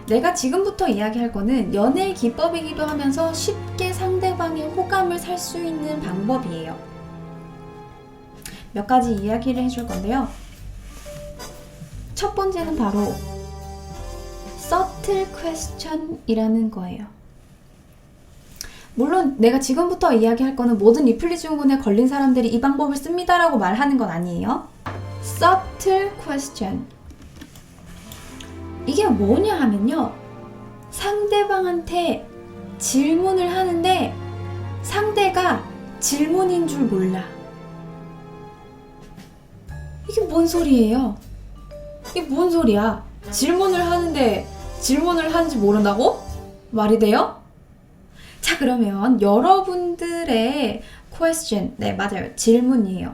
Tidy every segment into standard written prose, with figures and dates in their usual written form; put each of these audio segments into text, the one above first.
내가 지금부터 이야기할 거는 연애의 기법이기도 하면서 쉽게 상대방의 호감을 살 수 있는 방법이에요. 몇 가지 이야기를 해줄 건데요. 첫 번째는 바로 subtle question이라는 거예요. 물론 내가 지금부터 이야기할 거는 모든 리플리 증후군에 걸린 사람들이 이 방법을 씁니다라고 말하는 건 아니에요. subtle question. 이게 뭐냐 하면요. 상대방한테 질문을 하는데 상대가 질문인 줄 몰라. 이게 뭔 소리예요? 이게 뭔 소리야? 질문을 하는데 질문을 하는지 모른다고? 말이 돼요? 자, 그러면 여러분들의 question, 네, 맞아요. 질문이에요.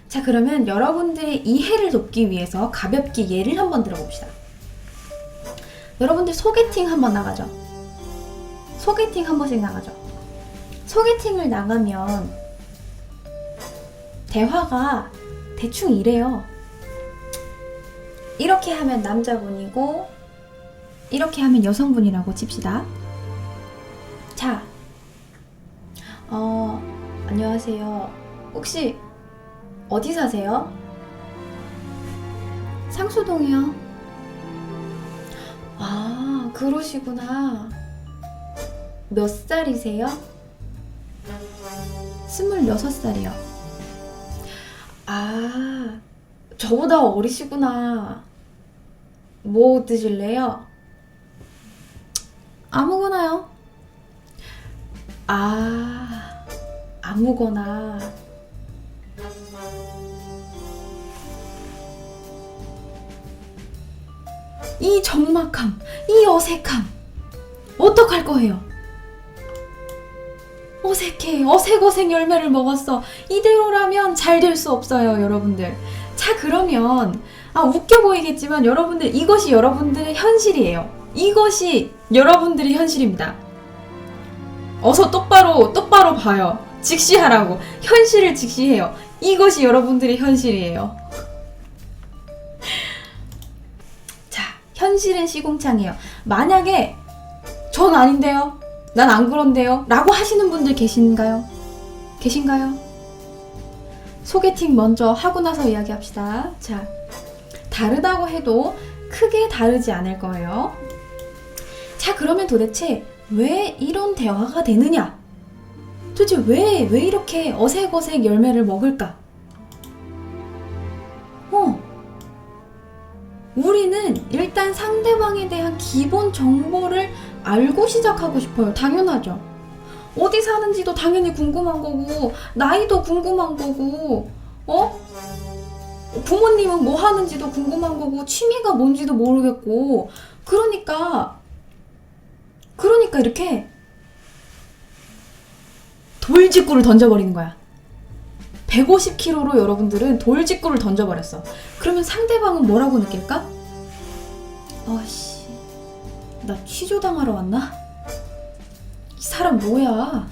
자, 그러면 여러분들의 이해를 돕기 위해서 가볍게 예를 한번 들어봅시다. 여러분들 소개팅 한번 나가죠? 소개팅 한 번씩 나가죠? 소개팅을 나가면 대화가 대충 이래요. 이렇게 하면 남자분이고 이렇게 하면 여성분이라고 칩시다. 자, 안녕하세요. 혹시 어디 사세요? 상수동이요. 아, 그러시구나. 몇 살이세요? 26살이요. 아, 저보다 어리시구나. 뭐 드실래요? 아무거나요. 아, 아무거나. 이 적막함, 이 어색함, 어떡할 거예요? 어색해, 어색어색 열매를 먹었어. 이대로라면 잘 될 수 없어요, 여러분들. 자, 그러면 웃겨 보이겠지만 여러분들, 이것이 여러분들의 현실이에요. 이것이 여러분들의 현실입니다. 어서 똑바로 봐요. 직시하라고. 현실을 직시해요. 이것이 여러분들의 현실이에요. 자, 현실은 시궁창이에요. 만약에 전 아닌데요, 난 안 그런데요 라고 하시는 분들 계신가요? 소개팅 먼저 하고 나서 이야기합시다. 자, 다르다고 해도 크게 다르지 않을 거예요. 자, 그러면 도대체 왜 이런 대화가 되느냐? 도대체 왜 이렇게 어색어색 열매를 먹을까? 우리는 일단 상대방에 대한 기본 정보를 알고 시작하고 싶어요. 당연하죠. 어디 사는지도 당연히 궁금한 거고, 나이도 궁금한 거고, 부모님은 뭐 하는지도 궁금한 거고, 취미가 뭔지도 모르겠고, 그러니까 이렇게 돌직구를 던져버리는 거야. 150kg로 여러분들은 돌직구를 던져버렸어. 그러면 상대방은 뭐라고 느낄까? 아씨, 나 취조당하러 왔나? 이 사람 뭐야?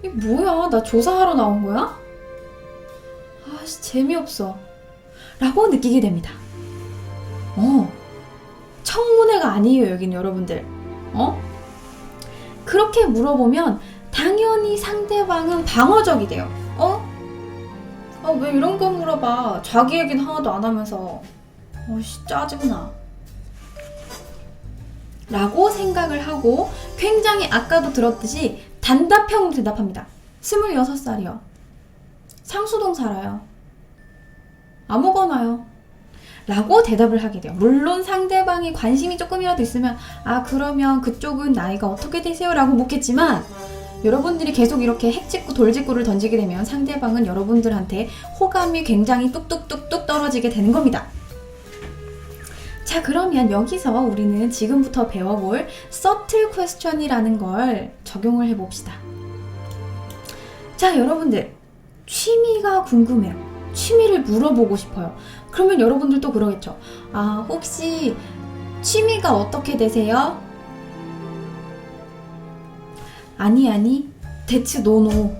이 뭐야? 나 조사하러 나온 거야? 아씨, 재미없어. 라고 느끼게 됩니다. 청문회가 아니에요, 여긴 여러분들. 그렇게 물어보면 당연히 상대방은 방어적이 돼요. 왜 이런 거 물어봐? 자기 얘기는 하나도 안 하면서. 짜증나. 라고 생각을 하고 굉장히 아까도 들었듯이 단답형으로 대답합니다. 26살이요. 상수동 살아요. 아무거나요. 라고 대답을 하게 돼요. 물론 상대방이 관심이 조금이라도 있으면 그러면 그쪽은 나이가 어떻게 되세요? 라고 묻겠지만 여러분들이 계속 이렇게 핵짓구 돌직구를 던지게 되면 상대방은 여러분들한테 호감이 굉장히 뚝뚝뚝뚝 떨어지게 되는 겁니다. 자, 그러면 여기서 우리는 지금부터 배워볼 subtle question이라는 걸 적용을 해봅시다. 자, 여러분들, 취미가 궁금해요. 취미를 물어보고 싶어요. 그러면 여러분들도 그러겠죠. 혹시 취미가 어떻게 되세요? 아니, 대체 노노.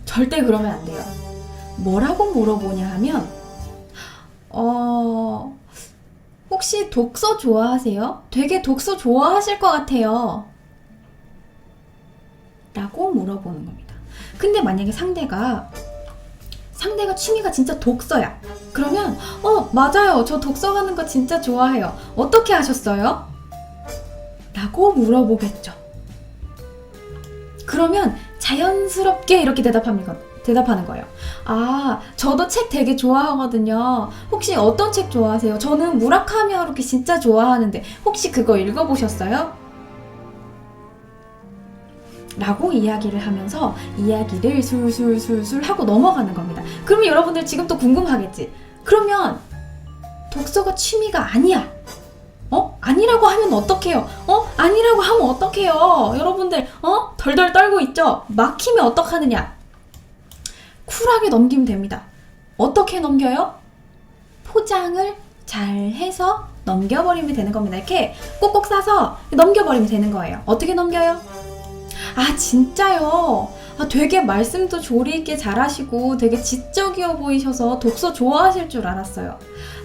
절대 그러면 안 돼요. 뭐라고 물어보냐 하면 혹시 독서 좋아하세요? 되게 독서 좋아하실 것 같아요. 라고 물어보는 겁니다. 근데 만약에 상대가 취미가 진짜 독서야. 그러면 맞아요. 저 독서하는 거 진짜 좋아해요. 어떻게 하셨어요? 라고 물어보겠죠. 그러면 자연스럽게 이렇게 대답하는 거예요. 아, 저도 책 되게 좋아하거든요. 혹시 어떤 책 좋아하세요? 저는 무라카미 하루키 진짜 좋아하는데 혹시 그거 읽어보셨어요? 라고 이야기를 하면서 이야기를 술술술술 하고 넘어가는 겁니다. 그러면 여러분들 지금 또 궁금하겠지? 그러면 독서가 취미가 아니야. 아니라고 하면 어떡해요? 아니라고 하면 어떡해요? 여러분들 덜덜 떨고 있죠? 막히면 어떡하느냐? 쿨하게 넘기면 됩니다. 어떻게 넘겨요? 포장을 잘 해서 넘겨버리면 되는 겁니다. 이렇게 꼭꼭 싸서 넘겨버리면 되는 거예요. 어떻게 넘겨요? 아, 진짜요? 되게 말씀도 조리 있게 잘하시고 되게 지적이어 보이셔서 독서 좋아하실 줄 알았어요.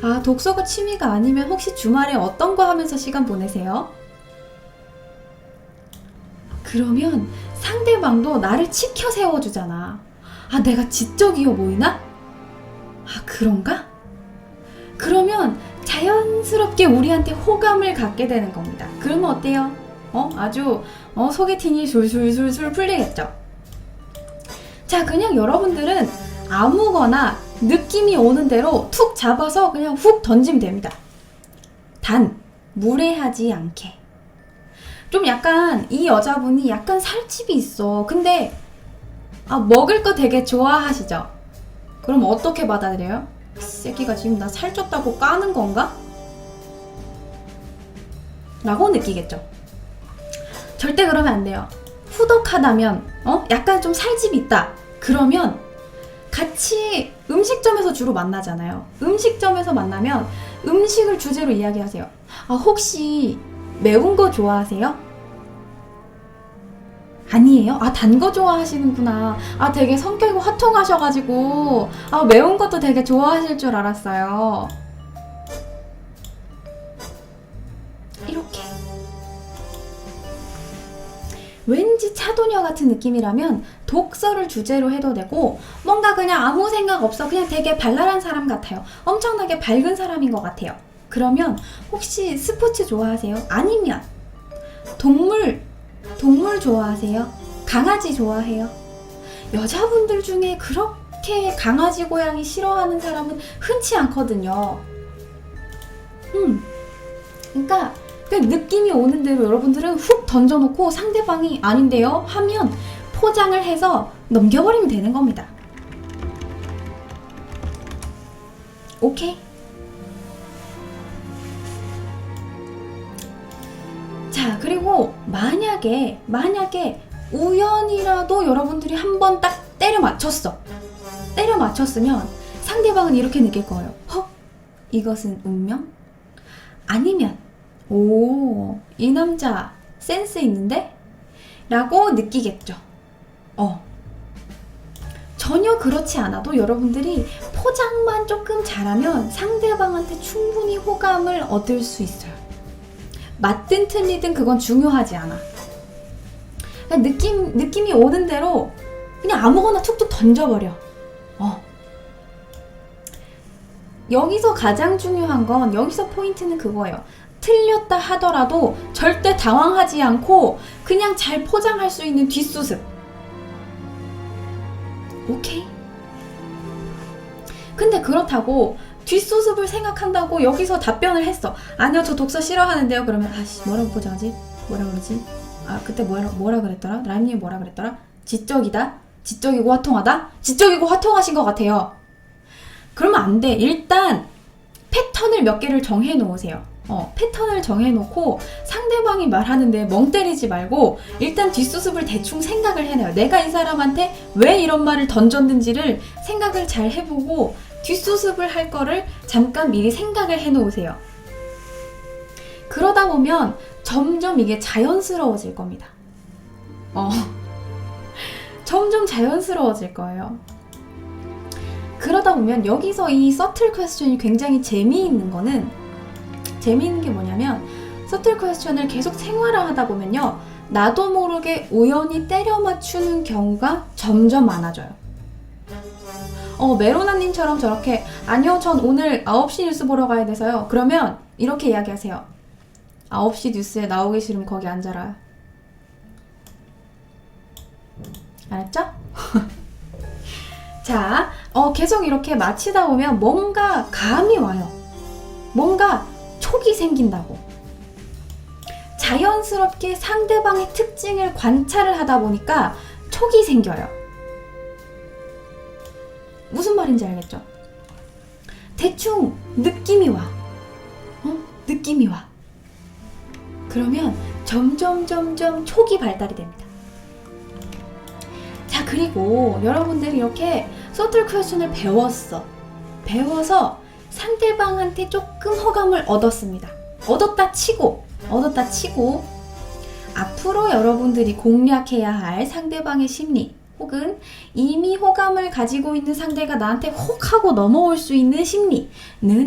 아, 독서가 취미가 아니면 혹시 주말에 어떤 거 하면서 시간 보내세요? 그러면 상대방도 나를 치켜 세워주잖아. 아, 내가 지적이어 보이나? 아, 그런가? 그러면 자연스럽게 우리한테 호감을 갖게 되는 겁니다. 그러면 어때요? 아주 소개팅이 술술술술 풀리겠죠? 자, 그냥 여러분들은 아무거나 느낌이 오는 대로 툭 잡아서 그냥 훅 던지면 됩니다. 단, 무례하지 않게. 좀 약간 이 여자분이 약간 살집이 있어. 근데 먹을 거 되게 좋아하시죠? 그럼 어떻게 받아들여요? 이 새끼가 지금 나 살쪘다고 까는 건가? 라고 느끼겠죠. 절대 그러면 안 돼요. 후덕하다면, 약간 좀 살집이 있다. 그러면 같이 음식점에서 주로 만나잖아요. 음식점에서 만나면 음식을 주제로 이야기하세요. 아, 혹시 매운 거 좋아하세요? 아니에요? 아, 단 거 좋아하시는구나. 아, 되게 성격이 화통하셔가지고 매운 것도 되게 좋아하실 줄 알았어요. 이렇게 왠지 차도녀 같은 느낌이라면 독서를 주제로 해도 되고, 뭔가 그냥 아무 생각 없어 그냥 되게 발랄한 사람 같아요. 엄청나게 밝은 사람인 것 같아요. 그러면 혹시 스포츠 좋아하세요? 아니면 동물 좋아하세요? 강아지 좋아해요? 여자분들 중에 그렇게 강아지 고양이 싫어하는 사람은 흔치 않거든요. 그러니까 느낌이 오는 대로 여러분들은 훅 던져놓고 상대방이 아닌데요? 하면 포장을 해서 넘겨버리면 되는 겁니다. 오케이? 자, 그리고 만약에 우연이라도 여러분들이 한 번 딱 때려 맞췄으면 상대방은 이렇게 느낄 거예요. 이것은 운명? 아니면 이 남자 센스 있는데? 라고 느끼겠죠. 전혀 그렇지 않아도 여러분들이 포장만 조금 잘하면 상대방한테 충분히 호감을 얻을 수 있어요. 맞든 틀리든 그건 중요하지 않아. 그냥 느낌이 오는 대로 그냥 아무거나 툭툭 던져버려. 여기서 가장 중요한 건, 여기서 포인트는 그거예요. 틀렸다 하더라도 절대 당황하지 않고 그냥 잘 포장할 수 있는 뒷수습. 오케이? 근데 그렇다고 뒷수습을 생각한다고 여기서 답변을 했어. 아니요, 저 독서 싫어하는데요. 그러면 뭐라고 포장하지? 뭐라 그러지? 그때 뭐라 그랬더라? 라임님이 뭐라 그랬더라? 지적이다? 지적이고 화통하다? 지적이고 화통하신 것 같아요. 그러면 안 돼. 일단 패턴을 몇 개를 정해 놓으세요. 패턴을 정해놓고 상대방이 말하는데 멍 때리지 말고 일단 뒷수습을 대충 생각을 해내요. 내가 이 사람한테 왜 이런 말을 던졌는지를 생각을 잘 해보고 뒷수습을 할 거를 잠깐 미리 생각을 해놓으세요. 그러다 보면 점점 이게 자연스러워질 겁니다. 점점 자연스러워질 거예요. 그러다 보면 여기서 이 서틀 퀘스천이 굉장히 재미있는 거는, 재미있는 게 뭐냐면 서틀 퀘스천을 계속 생활화하다 보면요, 나도 모르게 우연히 때려 맞추는 경우가 점점 많아져요. 메로나님처럼 저렇게 아니요, 전 오늘 9시 뉴스 보러 가야 돼서요. 그러면 이렇게 이야기하세요. 9시 뉴스에 나오기 싫으면 거기 앉아라. 알았죠? 자, 계속 이렇게 마치다 보면 뭔가 감이 와요. 뭔가 촉이 생긴다고. 자연스럽게 상대방의 특징을 관찰을 하다 보니까 촉이 생겨요. 무슨 말인지 알겠죠? 대충 느낌이 와. 느낌이 와. 그러면 점점 촉이 발달이 됩니다. 자, 그리고 여러분들이 이렇게 서틀 퀘스천을 배워서 상대방한테 조금 호감을 얻었습니다. 얻었다 치고 앞으로 여러분들이 공략해야 할 상대방의 심리, 혹은 이미 호감을 가지고 있는 상대가 나한테 혹 하고 넘어올 수 있는 심리는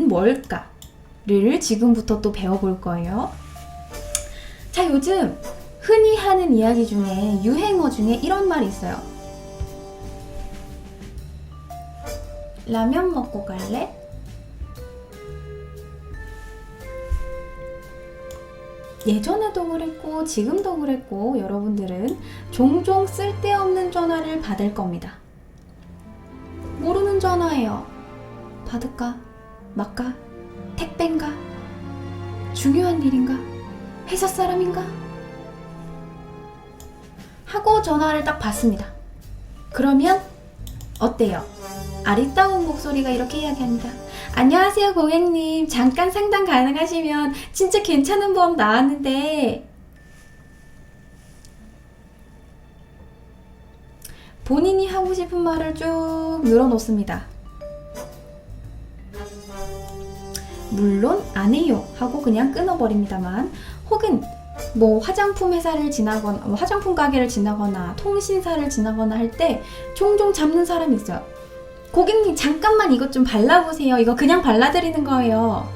뭘까를 지금부터 또 배워볼 거예요. 자, 요즘 흔히 하는 이야기 중에, 유행어 중에 이런 말이 있어요. 라면 먹고 갈래? 예전에도 그랬고 지금도 그랬고 여러분들은 종종 쓸데없는 전화를 받을 겁니다. 모르는 전화예요. 받을까? 말까? 택배인가? 중요한 일인가? 회사 사람인가? 하고 전화를 딱 받습니다. 그러면 어때요? 아리따운 목소리가 이렇게 이야기합니다. 안녕하세요 고객님, 잠깐 상담 가능하시면 진짜 괜찮은 보험 나왔는데. 본인이 하고 싶은 말을 쭉 늘어놓습니다. 물론 안 해요 하고 그냥 끊어버립니다만, 혹은 뭐 화장품 회사를 지나거나 화장품 가게를 지나거나 통신사를 지나거나 할 때 종종 잡는 사람이 있어요. 고객님 잠깐만 이것 좀 발라보세요. 이거 그냥 발라드리는 거예요.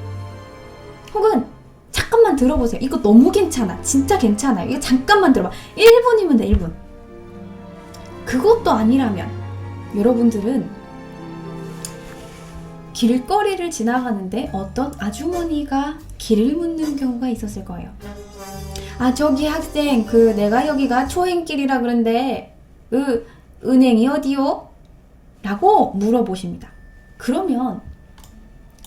혹은 잠깐만 들어보세요. 이거 너무 괜찮아. 진짜 괜찮아요. 이거 잠깐만 들어봐. 1분이면 돼, 1분. 그것도 아니라면 여러분들은 길거리를 지나가는데 어떤 아주머니가 길을 묻는 경우가 있었을 거예요. 아, 저기 학생, 내가 여기가 초행길이라 그런데 은행이 어디요? 라고 물어보십니다. 그러면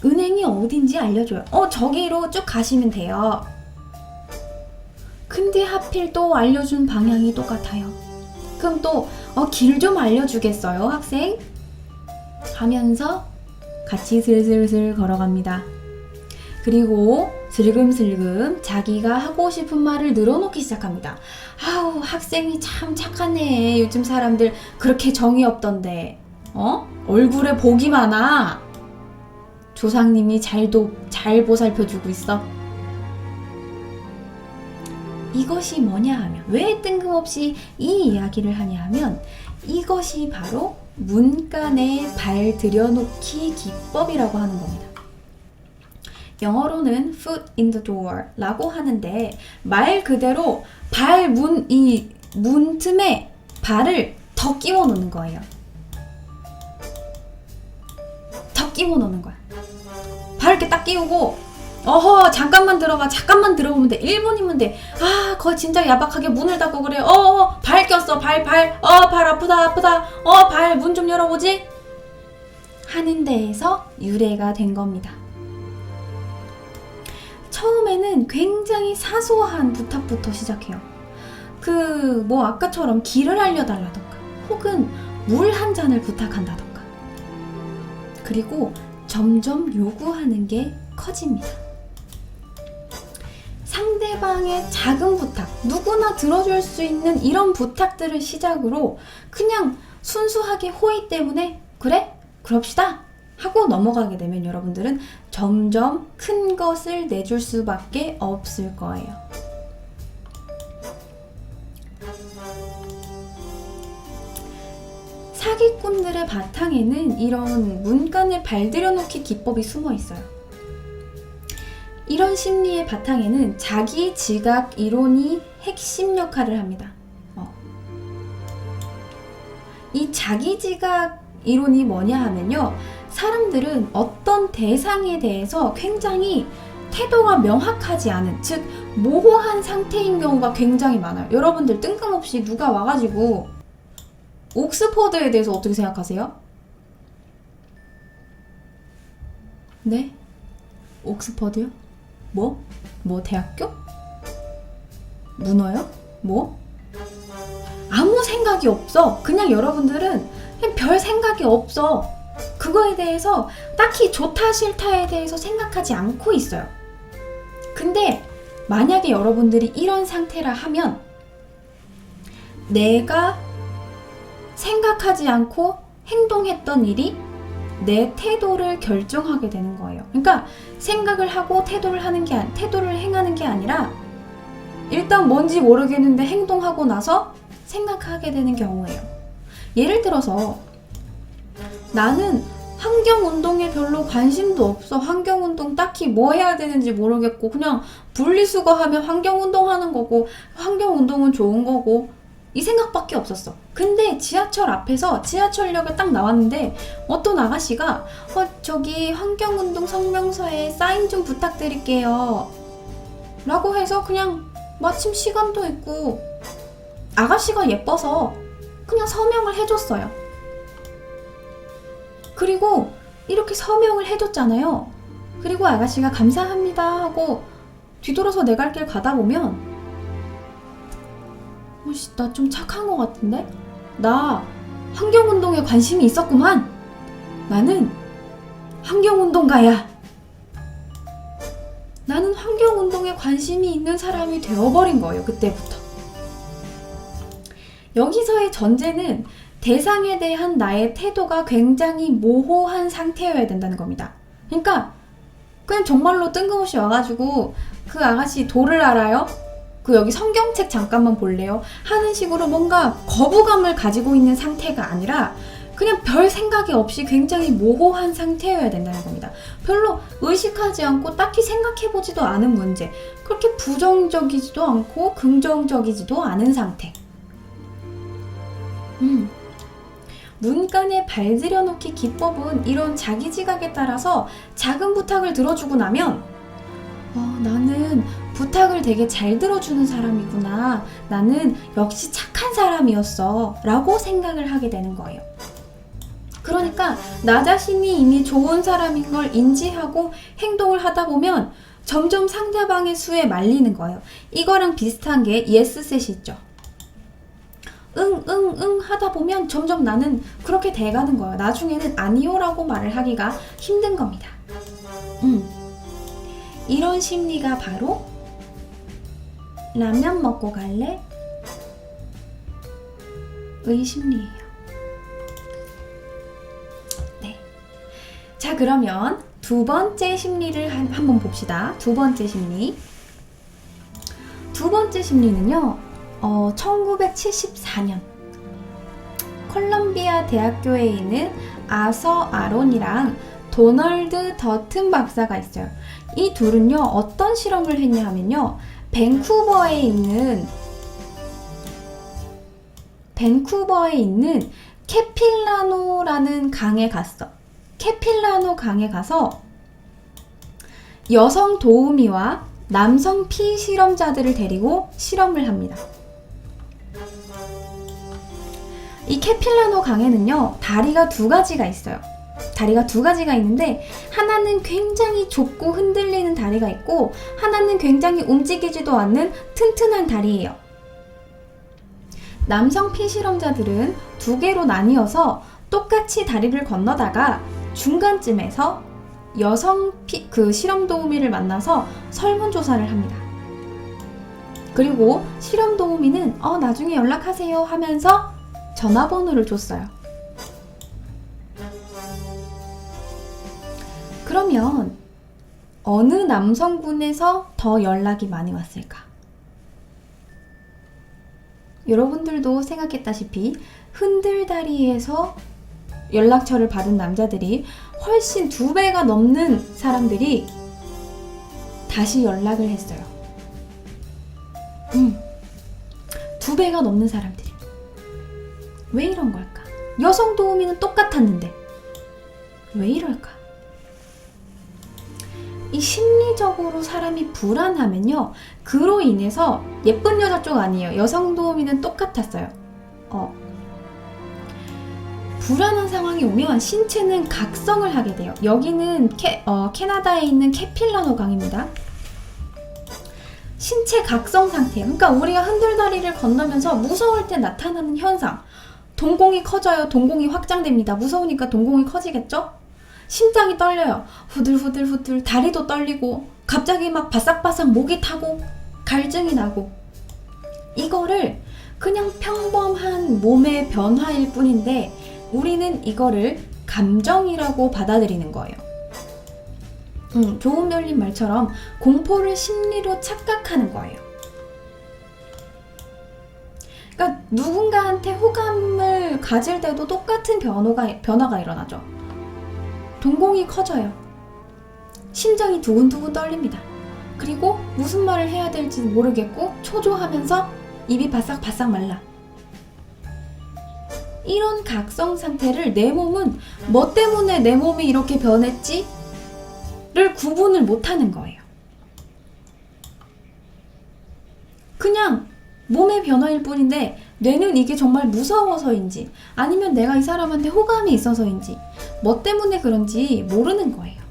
은행이 어딘지 알려줘요. 저기로 쭉 가시면 돼요. 근데 하필 또 알려준 방향이 똑같아요. 그럼 또 길 좀 알려주겠어요 학생? 하면서 같이 슬슬슬 걸어갑니다. 그리고 슬금슬금 자기가 하고 싶은 말을 늘어놓기 시작합니다. 아우, 학생이 참 착하네. 요즘 사람들 그렇게 정이 없던데. 얼굴에 복이 많아. 조상님이 잘 보살펴주고 있어. 이것이 뭐냐 하면, 왜 뜬금없이 이 이야기를 하냐 하면, 이것이 바로 문간에 발 들여놓기 기법이라고 하는 겁니다. 영어로는 foot in the door 라고 하는데, 말 그대로 이 문틈에 발을 더 끼워 놓는 거예요. 더 끼워 놓는 거야. 발 이렇게 딱 끼우고, 잠깐만 들어보면 돼. 1분이면 돼. 아, 거의 진짜 야박하게 문을 닫고 그래. 발 꼈어. 발 아프다. 발 문 좀 열어보지? 하는 데에서 유래가 된 겁니다. 처음에는 굉장히 사소한 부탁부터 시작해요. 아까처럼 길을 알려달라던가, 혹은 물 한 잔을 부탁한다던가. 그리고 점점 요구하는 게 커집니다. 상대방의 작은 부탁, 누구나 들어줄 수 있는 이런 부탁들을 시작으로 그냥 순수하게 호의 때문에 그래? 그럽시다 하고 넘어가게 되면 여러분들은 점점 큰 것을 내줄 수밖에 없을 거예요. 사기꾼들의 바탕에는 이런 문간을 발들여놓기 기법이 숨어 있어요. 이런 심리의 바탕에는 자기 지각 이론이 핵심 역할을 합니다. 이 자기 지각 이론이 뭐냐 하면요, 사람들은 어떤 대상에 대해서 굉장히 태도가 명확하지 않은, 즉 모호한 상태인 경우가 굉장히 많아요. 여러분들 뜬금없이 누가 와가지고 옥스퍼드에 대해서 어떻게 생각하세요? 네? 옥스퍼드요? 뭐? 대학교? 문어요? 뭐? 아무 생각이 없어. 그냥 여러분들은 그냥 별 생각이 없어. 그거에 대해서 딱히 좋다 싫다에 대해서 생각하지 않고 있어요. 근데 만약에 여러분들이 이런 상태라 하면 내가 생각하지 않고 행동했던 일이 내 태도를 결정하게 되는 거예요. 그러니까 생각을 하고 태도를 행하는 게 아니라 일단 뭔지 모르겠는데 행동하고 나서 생각하게 되는 경우예요. 예를 들어서 나는 환경운동에 별로 관심도 없어. 환경운동 딱히 뭐 해야 되는지 모르겠고 그냥 분리수거하면 환경운동 하는 거고 환경운동은 좋은 거고 이 생각밖에 없었어. 근데 지하철 앞에서 지하철역에 딱 나왔는데 어떤 아가씨가 저기 환경운동 성명서에 사인 좀 부탁드릴게요 라고 해서 그냥 마침 시간도 있고 아가씨가 예뻐서 그냥 서명을 해줬어요. 그리고 이렇게 서명을 해줬잖아요. 그리고 아가씨가 감사합니다 하고 뒤돌아서 내 갈 길 가다 보면 나 좀 착한 것 같은데? 나 환경운동에 관심이 있었구만. 나는 환경운동가야. 나는 환경운동에 관심이 있는 사람이 되어버린 거예요. 그때부터. 여기서의 전제는 대상에 대한 나의 태도가 굉장히 모호한 상태여야 된다는 겁니다. 그러니까 그냥 정말로 뜬금없이 와가지고 그 아가씨 도를 알아요? 여기 성경책 잠깐만 볼래요? 하는 식으로 뭔가 거부감을 가지고 있는 상태가 아니라 그냥 별 생각이 없이 굉장히 모호한 상태여야 된다는 겁니다. 별로 의식하지 않고 딱히 생각해보지도 않은 문제, 그렇게 부정적이지도 않고 긍정적이지도 않은 상태. 문간에 발들여놓기 기법은 이런 자기 지각에 따라서 작은 부탁을 들어주고 나면 나는 부탁을 되게 잘 들어주는 사람이구나. 나는 역시 착한 사람이었어. 라고 생각을 하게 되는 거예요. 그러니까 나 자신이 이미 좋은 사람인 걸 인지하고 행동을 하다 보면 점점 상대방의 수에 말리는 거예요. 이거랑 비슷한 게 예스셋이 있죠. 응 하다 보면 점점 나는 그렇게 돼가는 거예요. 나중에는 아니요라고 말을 하기가 힘든 겁니다. 이런 심리가 바로 라면 먹고 갈래? 의 심리예요. 네. 자, 그러면 두 번째 심리를 한번 봅시다. 두 번째 심리. 두 번째 심리는요, 1974년 콜럼비아 대학교에 있는 아서 아론이랑 도널드 더튼 박사가 있어요. 이 둘은요, 어떤 실험을 했냐 하면요, 밴쿠버에 있는 케필라노라는 강에 갔어. 케필라노 강에 가서 여성 도우미와 남성 피실험자들을 데리고 실험을 합니다. 이 케필라노 강에는요, 다리가 두 가지가 있어요. 다리가 두 가지가 있는데 하나는 굉장히 좁고 흔들리는 다리가 있고 하나는 굉장히 움직이지도 않는 튼튼한 다리예요. 남성 피실험자들은 두 개로 나뉘어서 똑같이 다리를 건너다가 중간쯤에서 여성 실험 도우미를 만나서 설문조사를 합니다. 그리고 실험 도우미는 나중에 연락하세요 하면서 전화번호를 줬어요. 그러면 어느 남성분에서 더 연락이 많이 왔을까? 여러분들도 생각했다시피 흔들다리에서 연락처를 받은 남자들이 훨씬 2배가 넘는 사람들이 다시 연락을 했어요. 2배가 넘는 사람들이. 왜 이런 걸까? 여성 도우미는 똑같았는데 왜 이럴까? 이 심리적으로 사람이 불안하면요, 그로 인해서 예쁜 여자 쪽 아니에요. 여성 도우미는 똑같았어요. 불안한 상황이 오면 신체는 각성을 하게 돼요. 여기는 캐나다에 있는 캐필라노 강입니다. 신체 각성 상태예요. 그러니까 우리가 흔들다리를 건너면서 무서울 때 나타나는 현상. 동공이 커져요. 동공이 확장됩니다. 무서우니까 동공이 커지겠죠? 심장이 떨려요. 후들후들후들. 다리도 떨리고 갑자기 막 바싹바싹 목이 타고 갈증이 나고. 이거를 그냥 평범한 몸의 변화일 뿐인데 우리는 이거를 감정이라고 받아들이는 거예요. 조금 열린 말처럼 공포를 심리로 착각하는 거예요. 그러니까 누군가한테 호감을 가질 때도 똑같은 변화가 일어나죠. 동공이 커져요. 심장이 두근두근 떨립니다. 그리고 무슨 말을 해야 될지 모르겠고 초조하면서 입이 바싹바싹 말라. 이런 각성 상태를 내 몸은 뭐 때문에 내 몸이 이렇게 변했지? 를 구분을 못하는 거예요. 그냥 몸의 변화일 뿐인데 뇌는 이게 정말 무서워서인지 아니면 내가 이 사람한테 호감이 있어서인지 뭐 때문에 그런지 모르는 거예요.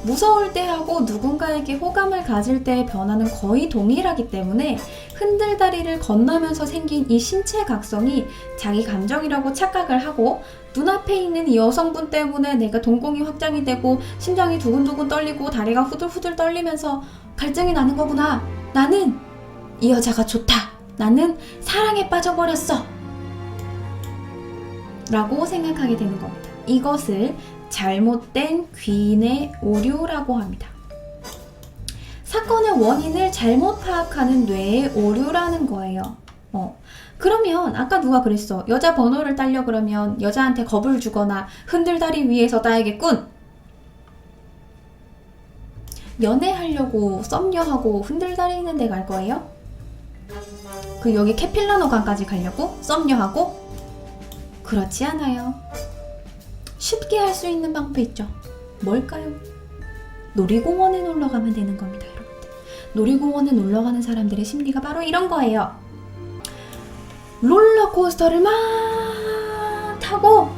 무서울 때 하고 누군가에게 호감을 가질 때의 변화는 거의 동일하기 때문에 흔들다리를 건너면서 생긴 이 신체 각성이 자기 감정이라고 착각을 하고 눈앞에 있는 이 여성분 때문에 내가 동공이 확장이 되고 심장이 두근두근 떨리고 다리가 후들후들 떨리면서 갈증이 나는 거구나. 나는 이 여자가 좋다. 나는 사랑에 빠져버렸어. 라고 생각하게 되는 겁니다. 이것을 잘못된 귀인의 오류라고 합니다. 사건의 원인을 잘못 파악하는 뇌의 오류라는 거예요. 그러면 아까 누가 그랬어. 여자 번호를 따려 그러면 여자한테 겁을 주거나 흔들다리 위에서 따야겠군. 연애하려고 썸녀하고 흔들다리 있는 데 갈 거예요? 여기 캐필라노 강까지 가려고? 썸녀하고? 그렇지 않아요. 쉽게 할 수 있는 방법이 있죠. 뭘까요? 놀이공원에 놀러 가면 되는 겁니다, 여러분들. 놀이공원에 놀러 가는 사람들의 심리가 바로 이런 거예요. 롤러코스터를 막 타고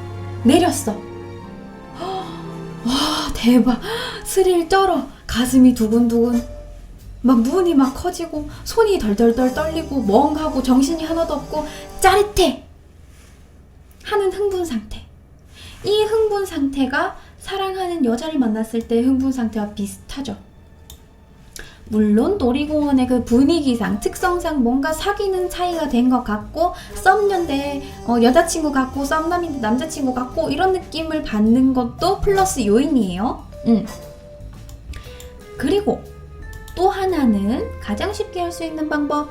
내렸어. 와, 대박. 스릴 쩔어. 가슴이 두근두근. 막 눈이 막 커지고 손이 덜덜덜 떨리고 멍하고 정신이 하나도 없고 짜릿해 하는 흥분 상태. 이 흥분 상태가 사랑하는 여자를 만났을 때 흥분 상태와 비슷하죠. 물론 놀이공원의 그 분위기상 특성상 뭔가 사귀는 사이가 된 것 같고 썸녀인데 여자친구 같고 썸남인데 남자친구 같고 이런 느낌을 받는 것도 플러스 요인이에요. 그리고 또 하나는 가장 쉽게 할 수 있는 방법,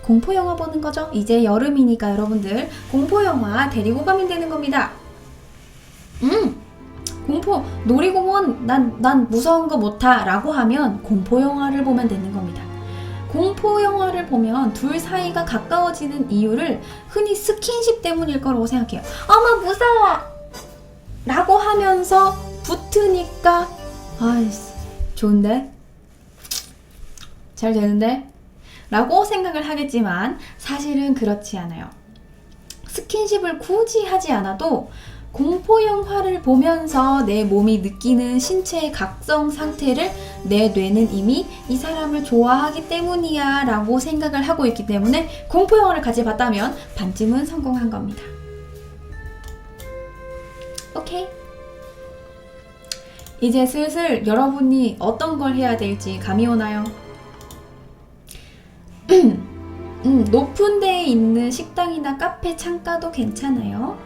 공포영화 보는 거죠. 이제 여름이니까 여러분들 공포영화 데리고 가면 되는 겁니다. 공포, 놀이공원 난 무서운 거 못 타 라고 하면 공포영화를 보면 되는 겁니다. 공포영화를 보면 둘 사이가 가까워지는 이유를 흔히 스킨십 때문일 거라고 생각해요. 어머 무서워! 라고 하면서 붙으니까 아이씨 좋은데? 잘 되는데? 라고 생각을 하겠지만 사실은 그렇지 않아요. 스킨십을 굳이 하지 않아도 공포영화를 보면서 내 몸이 느끼는 신체의 각성 상태를 내 뇌는 이미 이 사람을 좋아하기 때문이야 라고 생각을 하고 있기 때문에 공포영화를 같이 봤다면 반쯤은 성공한 겁니다. 오케이? 이제 슬슬 여러분이 어떤 걸 해야 될지 감이 오나요? 높은 데에 있는 식당이나 카페 창가도 괜찮아요.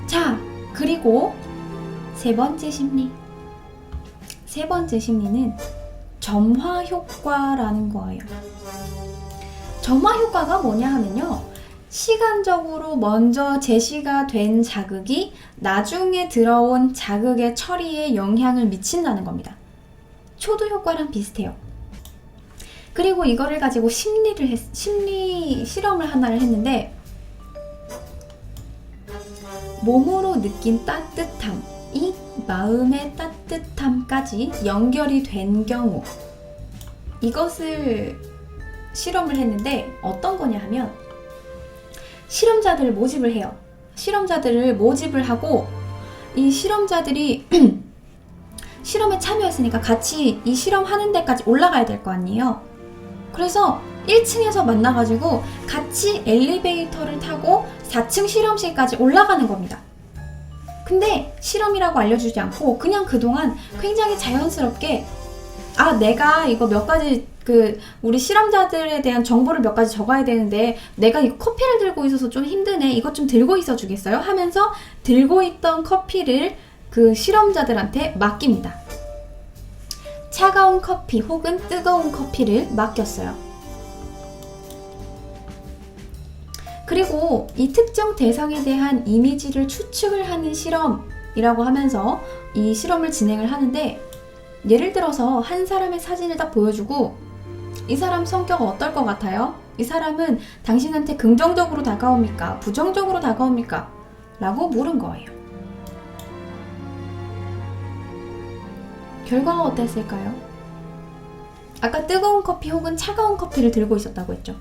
자, 그리고 세 번째 심리. 세 번째 심리는 점화 효과라는 거예요. 점화 효과가 뭐냐 하면요. 시간적으로 먼저 제시가 된 자극이 나중에 들어온 자극의 처리에 영향을 미친다는 겁니다. 초도 효과랑 비슷해요. 그리고 이거를 가지고 심리 실험을 하나를 했는데, 몸으로 느낀 따뜻함이 마음의 따뜻함까지 연결이 된 경우, 이것을 실험을 했는데 어떤 거냐 하면, 실험자들을 모집을 해요. 실험자들을 모집을 하고, 이 실험자들이 실험에 참여했으니까 같이 이 실험하는 데까지 올라가야 될 거 아니에요. 그래서 1층에서 만나가지고 같이 엘리베이터를 타고 4층 실험실까지 올라가는 겁니다. 근데 실험이라고 알려주지 않고 그냥 그동안 굉장히 자연스럽게, 아, 내가 이거 몇 가지 우리 실험자들에 대한 정보를 몇 가지 적어야 되는데 내가 이 커피를 들고 있어서 좀 힘드네, 이것 좀 들고 있어 주겠어요? 하면서 들고 있던 커피를 그 실험자들한테 맡깁니다. 차가운 커피 혹은 뜨거운 커피를 맡겼어요. 그리고 이 특정 대상에 대한 이미지를 추측을 하는 실험이라고 하면서 이 실험을 진행을 하는데, 예를 들어서 한 사람의 사진을 딱 보여주고, 이 사람 성격은 어떨 것 같아요? 이 사람은 당신한테 긍정적으로 다가옵니까? 부정적으로 다가옵니까? 라고 물은 거예요. 결과가 어땠을까요? 아까 뜨거운 커피 혹은 차가운 커피를 들고 있었다고 했죠.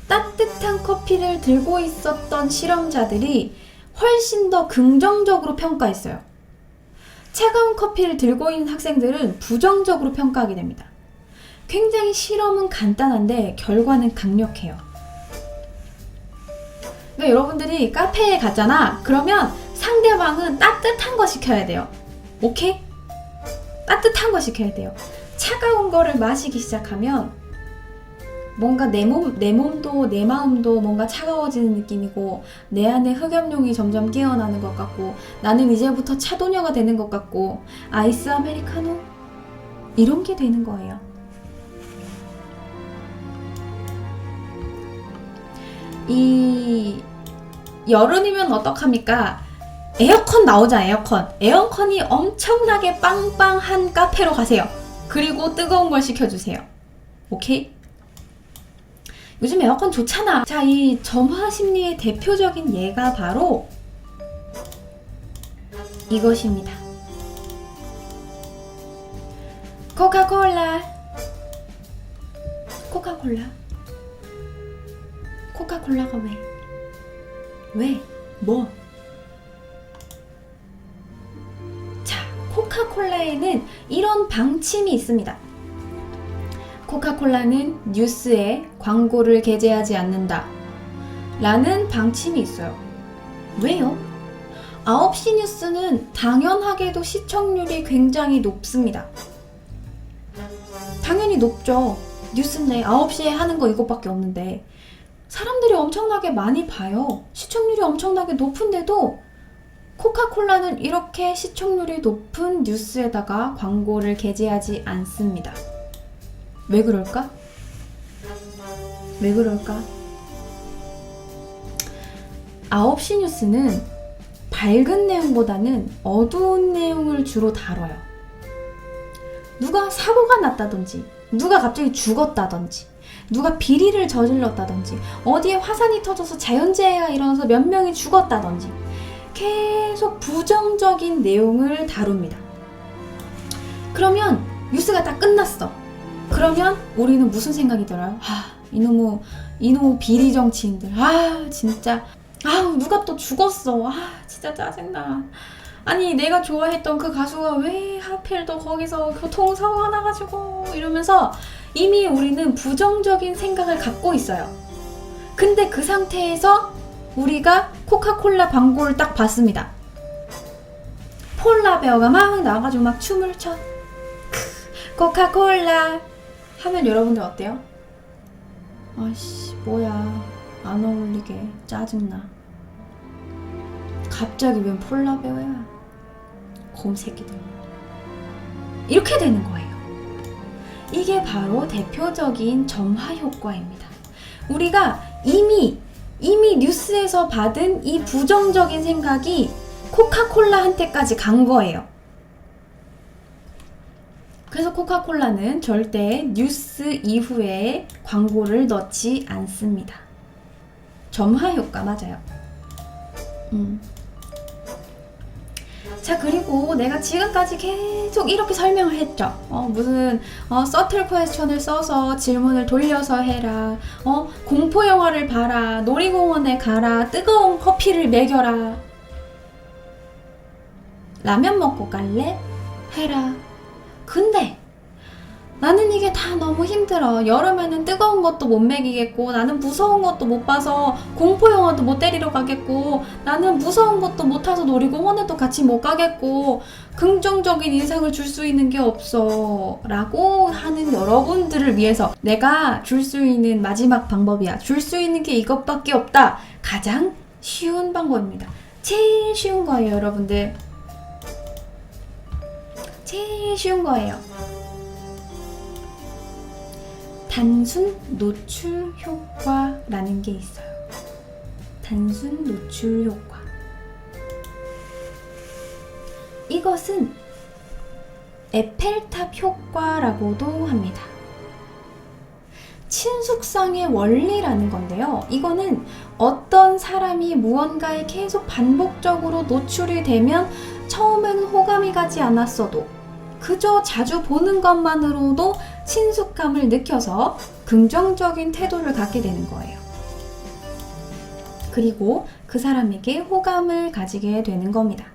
따뜻한 커피를 들고 있었던 실험자들이 훨씬 더 긍정적으로 평가했어요. 차가운 커피를 들고 있는 학생들은 부정적으로 평가하게 됩니다. 굉장히 실험은 간단한데 결과는 강력해요. 그러니까 여러분들이 카페에 갔잖아. 그러면 상대방은 따뜻한 거 시켜야 돼요. 오케이? 따뜻한 거 시켜야 돼요. 차가운 거를 마시기 시작하면 뭔가 내 몸도 내 마음도 뭔가 차가워지는 느낌이고, 내 안에 흑염룡이 점점 깨어나는 것 같고, 나는 이제부터 차도녀가 되는 것 같고, 아이스 아메리카노? 이런 게 되는 거예요. 이 여름이면 어떡합니까? 에어컨 나오자, 에어컨. 에어컨이 엄청나게 빵빵한 카페로 가세요. 그리고 뜨거운 걸 시켜주세요. 오케이? 요즘 에어컨 좋잖아. 자, 이 점화 심리의 대표적인 예가 바로 이것입니다. 코카콜라. 코카콜라가 왜? 왜? 뭐? 자, 코카콜라에는 이런 방침이 있습니다. 코카콜라는 뉴스에 광고를 게재하지 않는다 라는 방침이 있어요. 왜요? 9시 뉴스는 당연하게도 시청률이 굉장히 높습니다. 당연히 높죠. 뉴스인데 9시에 하는 거 이것밖에 없는데 사람들이 엄청나게 많이 봐요. 시청률이 엄청나게 높은데도 코카콜라는 이렇게 시청률이 높은 뉴스에다가 광고를 게재하지 않습니다. 왜 그럴까? 왜 그럴까? 9시 뉴스는 밝은 내용보다는 어두운 내용을 주로 다뤄요. 누가 사고가 났다든지, 누가 갑자기 죽었다든지, 누가 비리를 저질렀다든지, 어디에 화산이 터져서 자연재해가 일어나서 몇 명이 죽었다든지, 계속 부정적인 내용을 다룹니다. 그러면 뉴스가 다 끝났어. 그러면 우리는 무슨 생각이 들어요? 이놈의 비리 정치인들. 진짜. 누가 또 죽었어. 진짜 짜증나. 아니, 내가 좋아했던 그 가수가 왜 하필 또 거기서 교통사고가 나가지고 이러면서 이미 우리는 부정적인 생각을 갖고 있어요. 근데 그 상태에서 우리가 코카콜라 광고를 딱 봤습니다. 폴라베어가 막 나와가지고 막 춤을 춰. 코카콜라 하면 여러분들 어때요? 아씨, 뭐야, 안 어울리게, 짜증나. 갑자기 웬 폴라베어야, 곰새끼들. 이렇게 되는 거예요. 이게 바로 대표적인 점화 효과입니다. 우리가 이미 뉴스에서 받은 이 부정적인 생각이 코카콜라한테까지 간 거예요. 그래서 코카콜라는 절대 뉴스 이후에 광고를 넣지 않습니다. 점화 효과 맞아요. 자, 그리고 내가 지금까지 계속 이렇게 설명을 했죠. 무슨 서틀 퀘스천을 써서 질문을 돌려서 해라. 공포 영화를 봐라. 놀이공원에 가라. 뜨거운 커피를 먹여라. 라면 먹고 갈래? 해라. 근데 나는 이게 다 너무 힘들어. 여름에는 뜨거운 것도 못 먹이겠고, 나는 무서운 것도 못 봐서 공포 영화도 못 데리러 가겠고, 나는 무서운 것도 못 타서 놀이공원에도 같이 못 가겠고, 긍정적인 인상을 줄 수 있는 게 없어 라고 하는 여러분들을 위해서 내가 줄 수 있는 마지막 방법이야. 줄 수 있는 게 이것밖에 없다. 가장 쉬운 방법입니다. 제일 쉬운 거예요, 여러분들. 제일 쉬운 거예요. 단순 노출 효과라는 게 있어요. 단순 노출 효과. 이것은 에펠탑 효과라고도 합니다. 친숙성의 원리라는 건데요. 이거는 어떤 사람이 무언가에 계속 반복적으로 노출이 되면 처음에는 호감이 가지 않았어도 그저 자주 보는 것만으로도 친숙감을 느껴서 긍정적인 태도를 갖게 되는 거예요. 그리고 그 사람에게 호감을 가지게 되는 겁니다.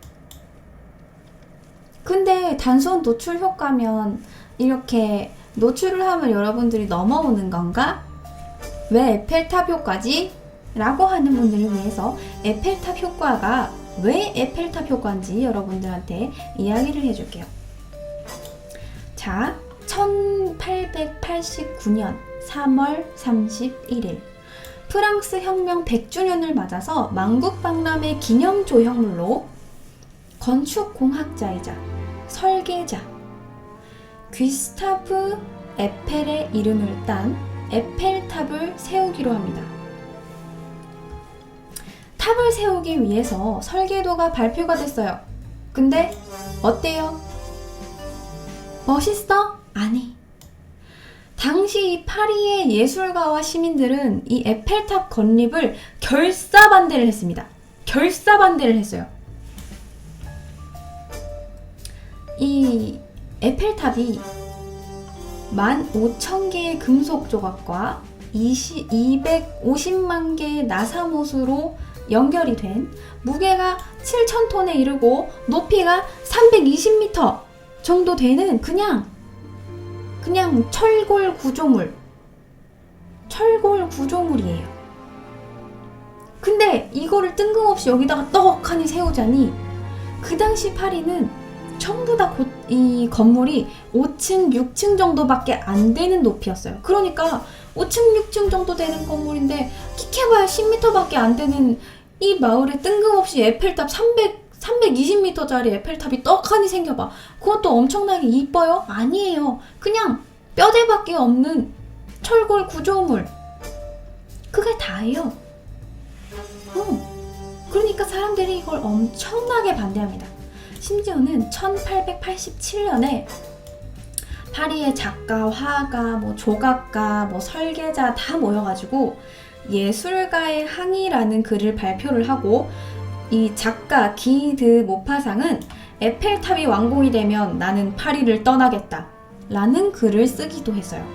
근데 단순 노출 효과면 이렇게 노출을 하면 여러분들이 넘어오는 건가? 왜 에펠탑 효과지? 라고 하는 분들을 위해서 에펠탑 효과가 왜 에펠탑 효과인지 여러분들한테 이야기를 해줄게요. 자, 1889년 3월 31일 프랑스 혁명 100주년을 맞아서 만국박람회 기념 조형물로 건축공학자이자 설계자 귀스타프 에펠의 이름을 딴 에펠탑을 세우기로 합니다. 탑을 세우기 위해서 설계도가 발표가 됐어요. 근데 어때요? 멋있어? 아니. 당시 이 파리의 예술가와 시민들은 이 에펠탑 건립을 결사반대를 했습니다. 결사반대를 했어요. 이 에펠탑이 15,000개의 금속 조각과 250만 개의 나사못으로 연결이 된 무게가 7,000톤에 이르고 높이가 320m 정도 되는 그냥 철골 구조물이에요. 근데 이거를 뜬금없이 여기다가 떡하니 세우자니 그 당시 파리는 전부 다 이 건물이 5층, 6층 정도밖에 안 되는 높이였어요. 그러니까 5층, 6층 정도 되는 건물인데 키해봐야 10m밖에 안 되는 이 마을에 뜬금없이 에펠탑 320m짜리 에펠탑이 떡하니 생겨봐. 그것도 엄청나게 이뻐요? 아니에요. 그냥 뼈대밖에 없는 철골 구조물. 그게 다예요. 그러니까 사람들이 이걸 엄청나게 반대합니다. 심지어는 1887년에 파리의 작가, 화가, 조각가, 설계자 다 모여가지고 예술가의 항의라는 글을 발표를 하고 이 작가 기드 모파상은 에펠탑이 완공이 되면 나는 파리를 떠나겠다 라는 글을 쓰기도 했어요.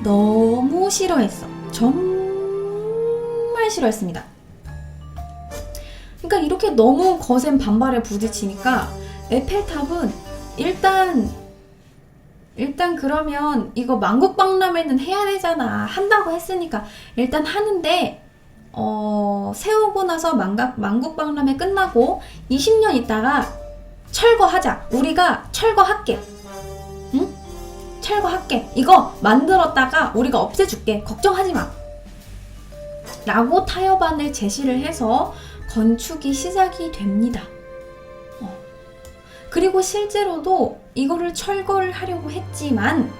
너무 싫어했어. 정말 싫어했습니다. 그러니까 이렇게 너무 거센 반발에 부딪히니까 에펠탑은 일단 그러면 이거 만국박람회는 해야 되잖아. 한다고 했으니까 일단 하는데 세우고 나서 만국박람회 끝나고 20년 있다가 철거하자. 우리가 철거할게. 응? 철거할게. 이거 만들었다가 우리가 없애줄게. 걱정하지 마. 라고 타협안을 제시를 해서 건축이 시작이 됩니다. 그리고 실제로도 이거를 철거를 하려고 했지만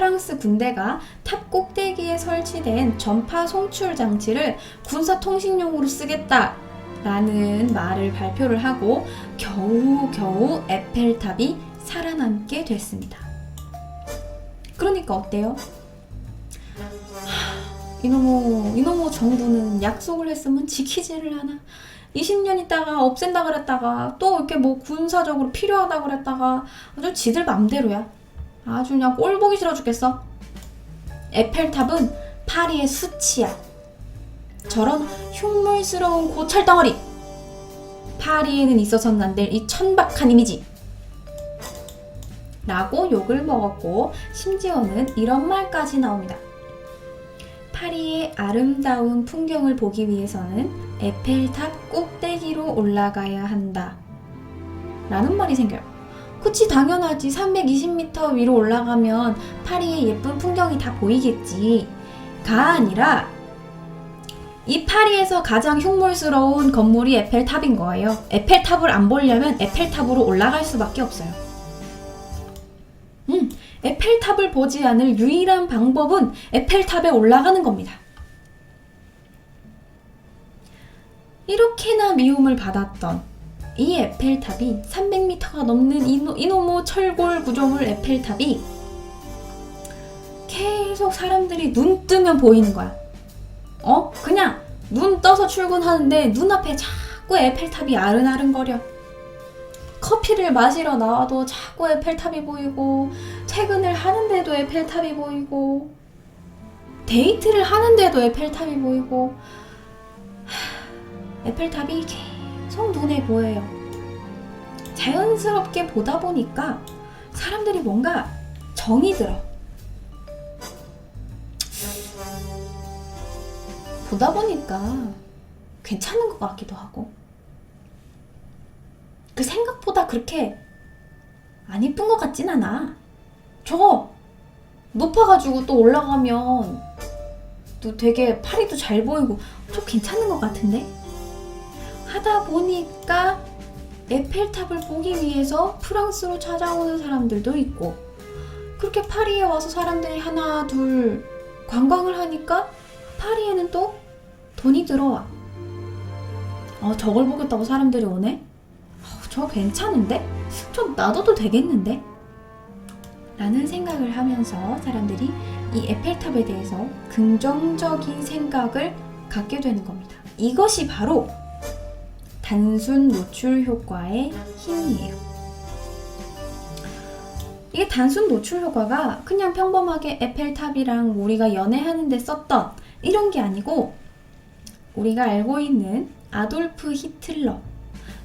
프랑스 군대가 탑 꼭대기에 설치된 전파 송출 장치를 군사 통신용으로 쓰겠다라는 말을 발표를 하고 겨우겨우 에펠탑이 살아남게 됐습니다. 그러니까 어때요? 이놈의 정부는 약속을 했으면 지키지를 않아. 20년 있다가 없앤다 그랬다가 또 이렇게 뭐 군사적으로 필요하다 그랬다가 아주 지들 맘대로야. 아주 그냥 꼴 보기 싫어 죽겠어. 에펠탑은 파리의 수치야. 저런 흉물스러운 고철덩어리. 파리에는 있어서는 안 될 이 천박한 이미지. 라고 욕을 먹었고 심지어는 이런 말까지 나옵니다. 파리의 아름다운 풍경을 보기 위해서는 에펠탑 꼭대기로 올라가야 한다. 라는 말이 생겨요. 그치, 당연하지. 320m 위로 올라가면 파리의 예쁜 풍경이 다 보이겠지. 가 아니라 이 파리에서 가장 흉물스러운 건물이 에펠탑인 거예요. 에펠탑을 안 보려면 에펠탑으로 올라갈 수밖에 없어요. 에펠탑을 보지 않을 유일한 방법은 에펠탑에 올라가는 겁니다. 이렇게나 미움을 받았던 이 에펠탑이 300m가 넘는 이놈의 철골 구조물 에펠탑이 계속 사람들이 눈 뜨면 보이는 거야. 그냥 눈 떠서 출근하는데 눈앞에 자꾸 에펠탑이 아른아른거려. 커피를 마시러 나와도 자꾸 에펠탑이 보이고, 퇴근을 하는데도 에펠탑이 보이고, 데이트를 하는데도 에펠탑이 보이고, 에펠탑이 계속 눈에 보여요. 자연스럽게 보다 보니까 사람들이 뭔가 정이 들어. 보다 보니까 괜찮은 것 같기도 하고, 그 생각보다 그렇게 안 이쁜 것 같진 않아. 저거 높아가지고 또 올라가면 또 되게 파리도 잘 보이고 좀 괜찮은 것 같은데? 하다 보니까 에펠탑을 보기 위해서 프랑스로 찾아오는 사람들도 있고, 그렇게 파리에 와서 사람들이 하나 둘 관광을 하니까 파리에는 또 돈이 들어와. 저걸 보겠다고 사람들이 오네? 저 괜찮은데? 좀 놔둬도 되겠는데? 라는 생각을 하면서 사람들이 이 에펠탑에 대해서 긍정적인 생각을 갖게 되는 겁니다. 이것이 바로 단순 노출 효과의 힘이에요. 이게 단순 노출 효과가 그냥 평범하게 에펠탑이랑 우리가 연애하는데 썼던 이런 게 아니고, 우리가 알고 있는 아돌프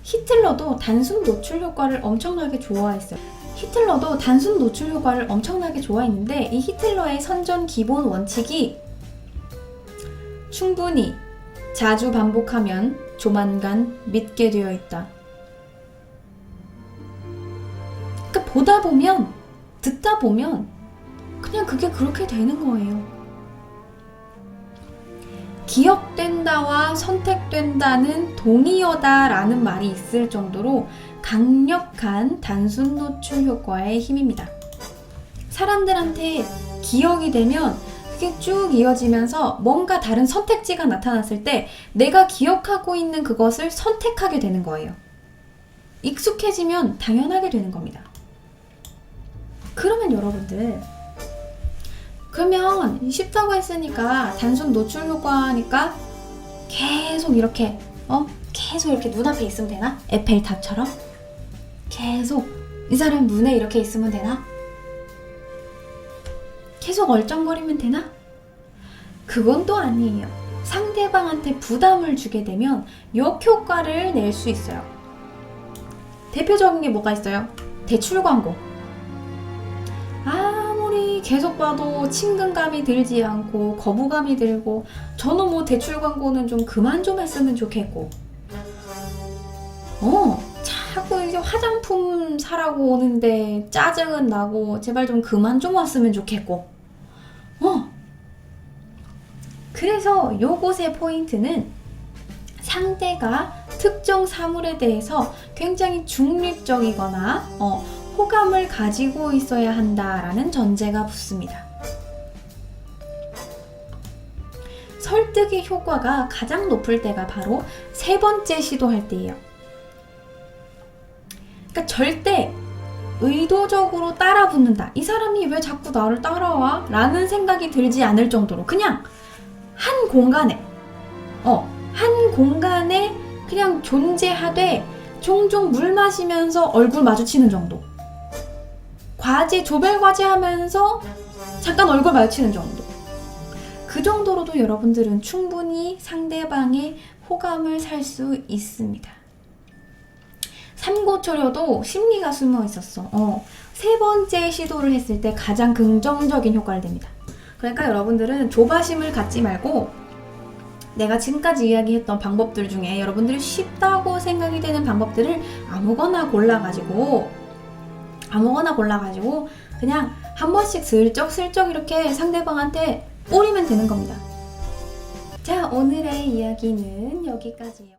히틀러도 단순 노출 효과를 엄청나게 좋아했어요. 히틀러도 단순 노출 효과를 엄청나게 좋아했는데, 이 히틀러의 선전 기본 원칙이 충분히 자주 반복하면 조만간 믿게 되어 있다. 그러니까 보다 보면, 듣다 보면 그냥 그게 그렇게 되는 거예요. 기억된다와 선택된다는 동의어다라는 말이 있을 정도로 강력한 단순 노출 효과의 힘입니다. 사람들한테 기억이 되면 그게 쭉 이어지면서 뭔가 다른 선택지가 나타났을 때 내가 기억하고 있는 그것을 선택하게 되는 거예요. 익숙해지면 당연하게 되는 겁니다. 그러면 여러분들, 그러면 쉽다고 했으니까 단순 노출 효과니까 계속 이렇게 눈앞에 있으면 되나? 에펠탑처럼? 계속 이 사람 눈에 이렇게 있으면 되나? 계속 얼쩡거리면 되나? 그건 또 아니에요. 상대방한테 부담을 주게 되면 역효과를 낼 수 있어요. 대표적인 게 뭐가 있어요? 대출 광고. 아무리 계속 봐도 친근감이 들지 않고 거부감이 들고, 저는 대출 광고는 좀 그만 좀 했으면 좋겠고, 자꾸 이제 화장품 사라고 오는데 짜증은 나고 제발 좀 그만 좀 왔으면 좋겠고, 그래서 요것의 포인트는 상대가 특정 사물에 대해서 굉장히 중립적이거나 호감을 가지고 있어야 한다라는 전제가 붙습니다. 설득의 효과가 가장 높을 때가 바로 세 번째 시도할 때예요. 그러니까 절대 의도적으로 따라붙는다. 이 사람이 왜 자꾸 나를 따라와? 라는 생각이 들지 않을 정도로 그냥 한 공간에 그냥 존재하되 종종 물 마시면서 얼굴 마주치는 정도. 조별 과제 하면서 잠깐 얼굴 마주치는 정도. 그 정도로도 여러분들은 충분히 상대방의 호감을 살 수 있습니다. 삼고초려도 심리가 숨어 있었어. 세 번째 시도를 했을 때 가장 긍정적인 효과를 냅니다. 그러니까 여러분들은 조바심을 갖지 말고 내가 지금까지 이야기했던 방법들 중에 여러분들이 쉽다고 생각이 되는 방법들을 아무거나 골라가지고 그냥 한 번씩 슬쩍슬쩍 이렇게 상대방한테 뿌리면 되는 겁니다. 자, 오늘의 이야기는 여기까지예요.